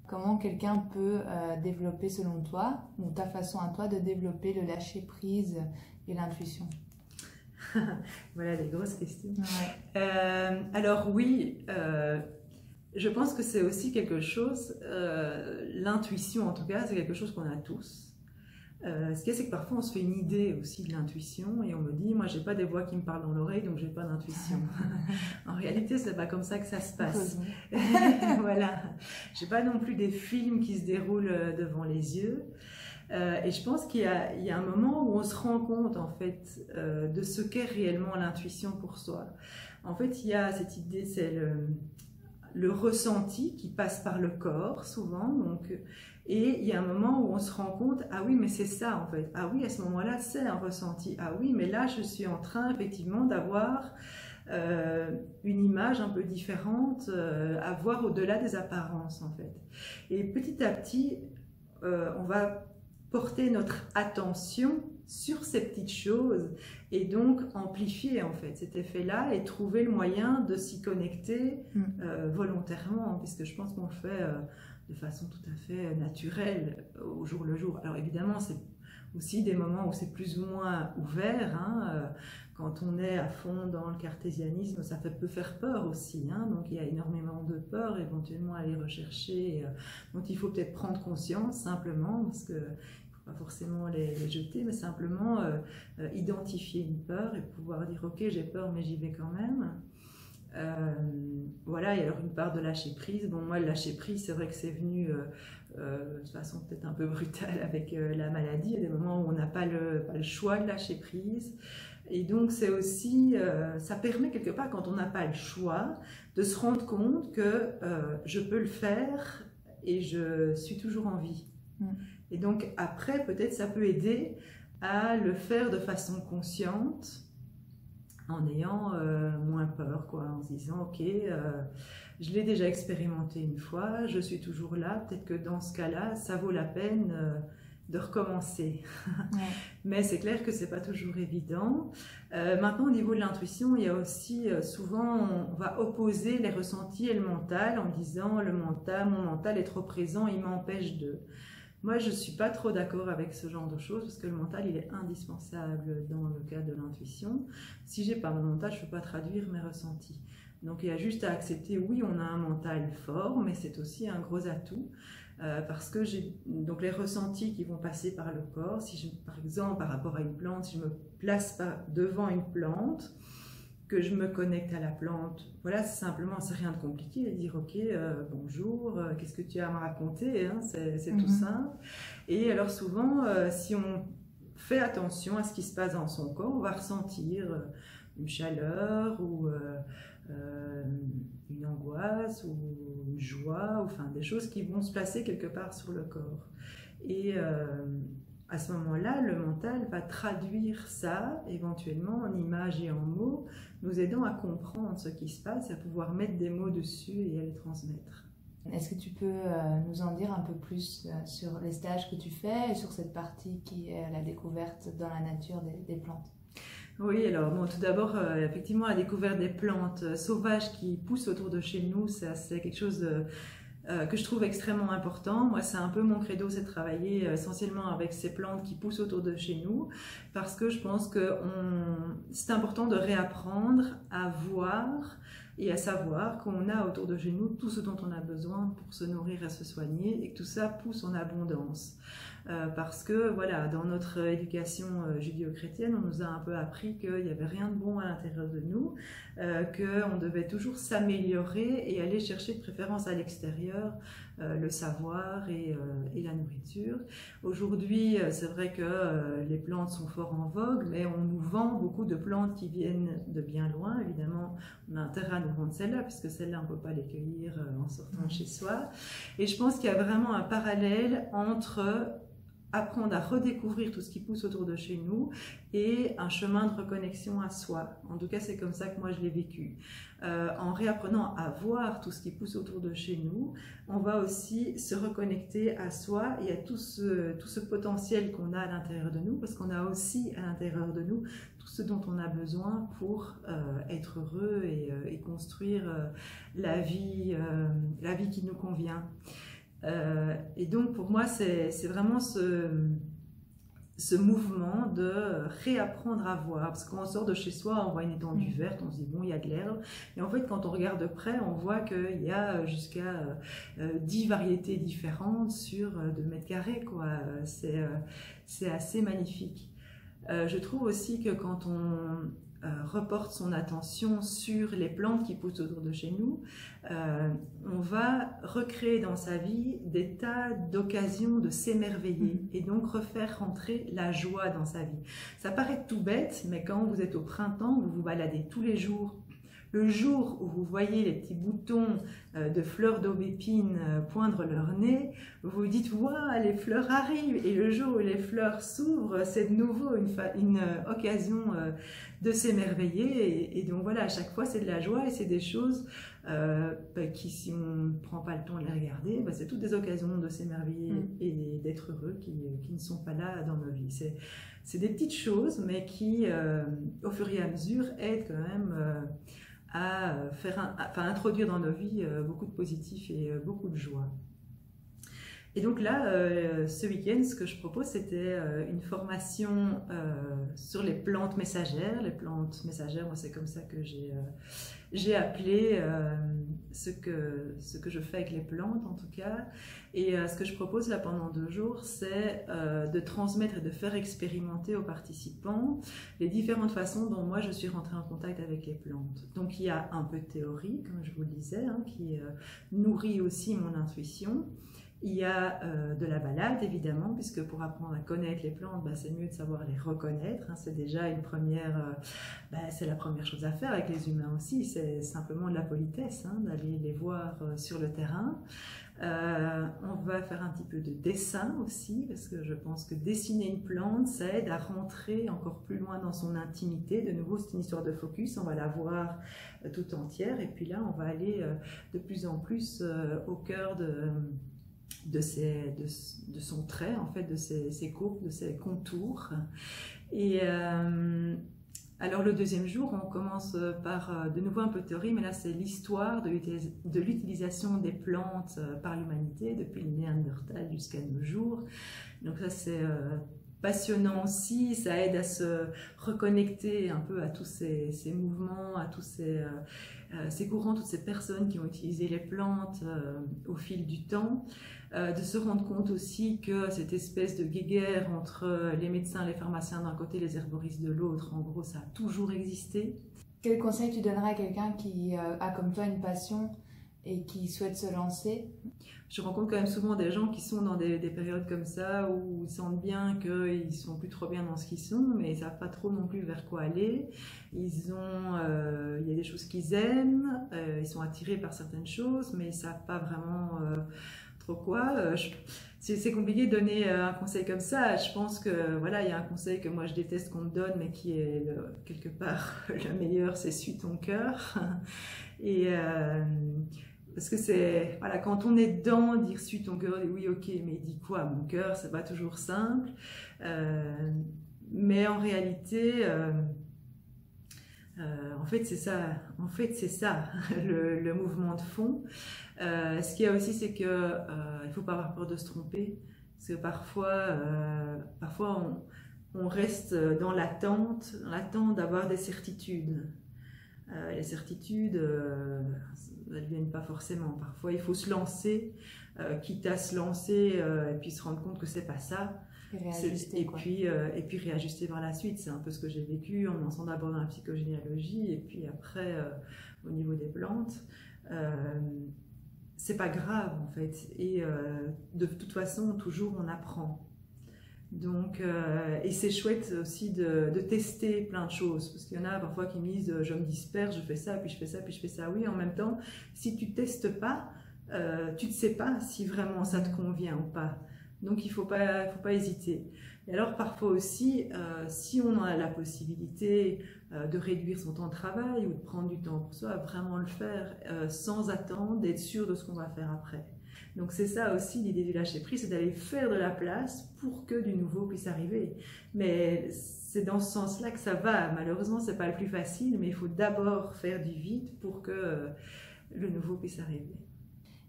Comment quelqu'un peut développer selon toi, ou ta façon à toi de développer le lâcher-prise et l'intuition? Voilà des grosses questions. Ouais. Alors oui, je pense que c'est aussi quelque chose, l'intuition en tout cas, c'est quelque chose qu'on a tous. Ce qu'il y a, c'est que parfois on se fait une idée aussi de l'intuition et on me dit, moi j'ai pas des voix qui me parlent dans l'oreille donc j'ai pas d'intuition. En réalité, c'est pas comme ça que ça se passe. Voilà, j'ai pas non plus des films qui se déroulent devant les yeux. Et je pense qu'il y a un moment où on se rend compte en fait de ce qu'est réellement l'intuition pour soi. En fait, il y a cette idée, c'est le ressenti qui passe par le corps souvent, donc, et il y a un moment où on se rend compte, ah oui mais c'est ça en fait, ah oui à ce moment-là c'est un ressenti, ah oui mais là je suis en train effectivement d'avoir une image un peu différente, à voir au-delà des apparences en fait. Et petit à petit on va porter notre attention sur ces petites choses et donc amplifier en fait cet effet-là et trouver le moyen de s'y connecter volontairement, puisque je pense qu'on le fait de façon tout à fait naturelle au jour le jour. Alors évidemment, c'est aussi des moments où c'est plus ou moins ouvert, hein, quand on est à fond dans le cartésianisme, ça peut faire peur aussi, hein, donc il y a énormément de peur éventuellement à aller rechercher, dont il faut peut-être prendre conscience simplement, parce que pas forcément les jeter, mais simplement identifier une peur et pouvoir dire ok j'ai peur mais j'y vais quand même. Voilà, et alors une part de lâcher prise. Bon, moi le lâcher prise c'est vrai que c'est venu de façon peut-être un peu brutale avec la maladie. Il y a des moments où on n'a pas le choix de lâcher prise. Et donc c'est aussi, ça permet quelque part quand on n'a pas le choix de se rendre compte que je peux le faire et je suis toujours en vie. Et donc après peut-être ça peut aider à le faire de façon consciente en ayant moins peur, quoi, en se disant ok je l'ai déjà expérimenté une fois, je suis toujours là, peut-être que dans ce cas-là ça vaut la peine de recommencer. Ouais. Mais c'est clair que c'est pas toujours évident. Maintenant au niveau de l'intuition, il y a aussi souvent on va opposer les ressentis et le mental en disant le mental, mon mental est trop présent, il m'empêche de. Moi, je ne suis pas trop d'accord avec ce genre de choses parce que le mental, il est indispensable dans le cas de l'intuition. Si je n'ai pas mon mental, je ne peux pas traduire mes ressentis. Donc, il y a juste à accepter, oui, on a un mental fort, mais c'est aussi un gros atout parce que j'ai donc les ressentis qui vont passer par le corps. Si je, par exemple, par rapport à une plante, si je me place devant une plante, que je me connecte à la plante, voilà, c'est simplement, c'est rien de compliqué, de dire ok, bonjour, qu'est-ce que tu as à me raconter, hein, c'est tout simple. Et alors souvent, si on fait attention à ce qui se passe dans son corps, on va ressentir une chaleur ou une angoisse ou une joie, ou enfin des choses qui vont se placer quelque part sur le corps. Et à ce moment-là, le mental va traduire ça éventuellement en images et en mots, nous aidant à comprendre ce qui se passe, à pouvoir mettre des mots dessus et à les transmettre. Est-ce que tu peux nous en dire un peu plus sur les stages que tu fais et sur cette partie qui est la découverte dans la nature des plantes? Oui, alors bon, tout d'abord, effectivement, la découverte des plantes sauvages qui poussent autour de chez nous, c'est quelque chose que je trouve extrêmement important. Moi, c'est un peu mon credo, c'est de travailler essentiellement avec ces plantes qui poussent autour de chez nous, parce que je pense que c'est important de réapprendre à voir et à savoir qu'on a autour de chez nous tout ce dont on a besoin pour se nourrir et se soigner, et que tout ça pousse en abondance. Parce que voilà, dans notre éducation judéo-chrétienne, on nous a un peu appris qu'il n'y avait rien de bon à l'intérieur de nous, qu'on devait toujours s'améliorer et aller chercher de préférence à l'extérieur le savoir et la nourriture. Aujourd'hui, c'est vrai que les plantes sont fort en vogue, mais on nous vend beaucoup de plantes qui viennent de bien loin. Évidemment, on a intérêt à nous vendre celles-là, puisque celles-là, on ne peut pas les cueillir en sortant de chez soi. Et je pense qu'il y a vraiment un parallèle entre apprendre à redécouvrir tout ce qui pousse autour de chez nous et un chemin de reconnexion à soi. En tout cas, c'est comme ça que moi je l'ai vécu. En réapprenant à voir tout ce qui pousse autour de chez nous, on va aussi se reconnecter à soi et à tout ce potentiel qu'on a à l'intérieur de nous, parce qu'on a aussi à l'intérieur de nous tout ce dont on a besoin pour être heureux et construire la vie qui nous convient. Et donc pour moi, c'est vraiment ce mouvement de réapprendre à voir. Parce que quand on sort de chez soi, on voit une étendue verte, on se dit bon, il y a de l'herbe. Et en fait, quand on regarde de près, on voit qu'il y a jusqu'à 10 variétés différentes sur 2 mètres carrés, quoi. C'est assez magnifique. Je trouve aussi que quand on reporte son attention sur les plantes qui poussent autour de chez nous, on va recréer dans sa vie des tas d'occasions de s'émerveiller et donc refaire rentrer la joie dans sa vie. Ça paraît tout bête, mais quand vous êtes au printemps, vous vous baladez tous les jours. Le jour où vous voyez les petits boutons de fleurs d'aubépine poindre leur nez, vous vous dites « Waouh, les fleurs arrivent !» Et le jour où les fleurs s'ouvrent, c'est de nouveau une occasion de s'émerveiller. Et donc voilà, à chaque fois, c'est de la joie et c'est des choses qui, si on ne prend pas le temps de les regarder, c'est toutes des occasions de s'émerveiller et d'être heureux qui ne sont pas là dans nos vies. C'est des petites choses, mais qui, au fur et à mesure, aident quand même à introduire dans nos vies beaucoup de positif et beaucoup de joie. Et donc là, ce week-end, ce que je propose, c'était une formation sur les plantes messagères. Les plantes messagères, moi, c'est comme ça que j'ai appelé ce que je fais avec les plantes, en tout cas. Et ce que je propose là pendant 2 jours, c'est de transmettre et de faire expérimenter aux participants les différentes façons dont moi je suis rentrée en contact avec les plantes. Donc il y a un peu de théorie, comme je vous le disais, qui nourrit aussi mon intuition. Il y a de la balade, évidemment, puisque pour apprendre à connaître les plantes, c'est mieux de savoir les reconnaître. C'est déjà une première, c'est la première chose à faire avec les humains aussi. C'est simplement de la politesse, d'aller les voir sur le terrain. On va faire un petit peu de dessin aussi, parce que je pense que dessiner une plante, ça aide à rentrer encore plus loin dans son intimité. De nouveau, c'est une histoire de focus, on va la voir tout entière. Et puis là, on va aller de plus en plus au cœur de son trait, en fait, de ses courbes, de ses contours. Et alors le 2e jour, on commence par de nouveau un peu de théorie, mais là c'est l'histoire de l'utilisation des plantes par l'humanité depuis le Néandertal jusqu'à nos jours. Donc ça c'est passionnant aussi, ça aide à se reconnecter un peu à tous ces mouvements, à tous ces courants, toutes ces personnes qui ont utilisé les plantes au fil du temps. De se rendre compte aussi que cette espèce de guéguerre entre les médecins, les pharmaciens d'un côté, les herboristes de l'autre, en gros, ça a toujours existé. Quel conseil tu donnerais à quelqu'un qui a comme toi une passion et qui souhaite se lancer? Je rencontre quand même souvent des gens qui sont dans des périodes comme ça où ils sentent bien qu'ils ne sont plus trop bien dans ce qu'ils sont, mais ils ne savent pas trop non plus vers quoi aller. Il y a des choses qu'ils aiment, ils sont attirés par certaines choses, mais ils ne savent pas vraiment trop quoi. C'est compliqué de donner un conseil comme ça. Je pense que voilà, il y a un conseil que moi je déteste qu'on me donne, mais qui est quelque part le meilleur, c'est suis ton cœur. Et parce que c'est, voilà, quand on est dedans, dire suis ton cœur, oui ok, mais dis quoi mon cœur, c'est pas toujours simple. Mais en réalité, en fait c'est ça, le mouvement de fond. Ce qu'il y a aussi, c'est qu'il ne faut pas avoir peur de se tromper, parce que parfois on reste dans l'attente d'avoir des certitudes. Les certitudes, elles ne viennent pas forcément. Parfois, il faut se lancer, quitte à se lancer et puis se rendre compte que c'est pas ça. Et puis réajuster par la suite. C'est un peu ce que j'ai vécu en me lançant d'abord dans la psychogénéalogie et puis après au niveau des plantes. C'est pas grave en fait. Et de toute façon, toujours on apprend. Donc, et c'est chouette aussi de tester plein de choses, parce qu'il y en a parfois qui me disent je me disperse, je fais ça, puis je fais ça, puis je fais ça. Oui, en même temps, si tu testes pas, tu ne sais pas si vraiment ça te convient ou pas. Donc il faut pas hésiter. Et alors parfois aussi, si on a la possibilité de réduire son temps de travail ou de prendre du temps pour soi, vraiment le faire sans attendre, d'être sûr de ce qu'on va faire après. Donc c'est ça aussi l'idée du lâcher prise, c'est d'aller faire de la place pour que du nouveau puisse arriver. Mais c'est dans ce sens-là que ça va. Malheureusement, c'est pas le plus facile, mais il faut d'abord faire du vide pour que le nouveau puisse arriver.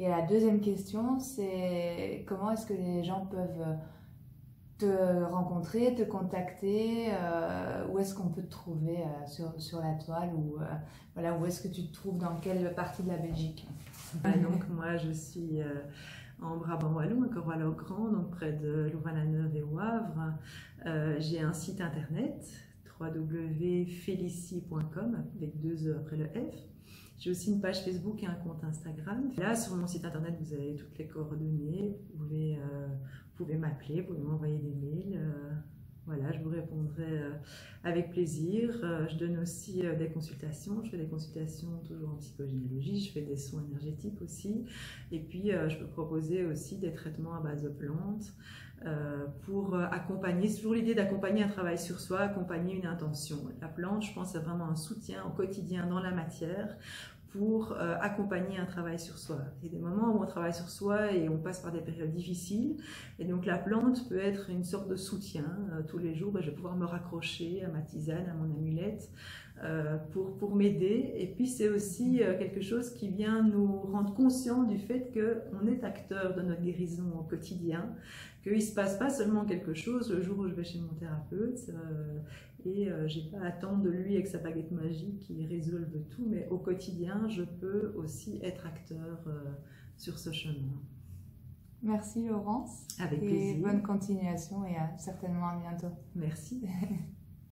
Et la deuxième question, c'est comment est-ce que les gens peuvent te rencontrer, te contacter, où est-ce qu'on peut te trouver sur la toile, ou voilà, où est-ce que tu te trouves, dans quelle partie de la Belgique? Donc moi je suis en Brabant Wallon, à Corwallo-Grand, donc près de Louvain-la-Neuve et au Havre. J'ai un site internet www.felici.com avec 2 E après le F. J'ai aussi une page Facebook et un compte Instagram. Là, sur mon site internet, vous avez toutes les coordonnées. Vous pouvez m'appeler, vous pouvez m'envoyer des mails. Voilà, je vous répondrai avec plaisir. Je donne aussi des consultations. Je fais des consultations toujours en psychogénéalogie. Je fais des soins énergétiques aussi. Et puis, je peux proposer aussi des traitements à base de plantes pour accompagner. C'est toujours l'idée d'accompagner un travail sur soi, accompagner une intention. La plante, je pense, c'est vraiment un soutien au quotidien dans la matière pour accompagner un travail sur soi. Il y a des moments où on travaille sur soi et on passe par des périodes difficiles. Et donc la plante peut être une sorte de soutien. Tous les jours, je vais pouvoir me raccrocher à ma tisane, à mon amulette, pour m'aider. Et puis c'est aussi quelque chose qui vient nous rendre conscients du fait qu'on est acteur de notre guérison au quotidien, qu'il ne se passe pas seulement quelque chose le jour où je vais chez mon thérapeute, et je n'ai pas à attendre de lui avec sa baguette magique qui résolve tout, mais au quotidien, je peux aussi être acteur sur ce chemin. Merci Laurence. Avec plaisir. Et bonne continuation et certainement à bientôt. Merci.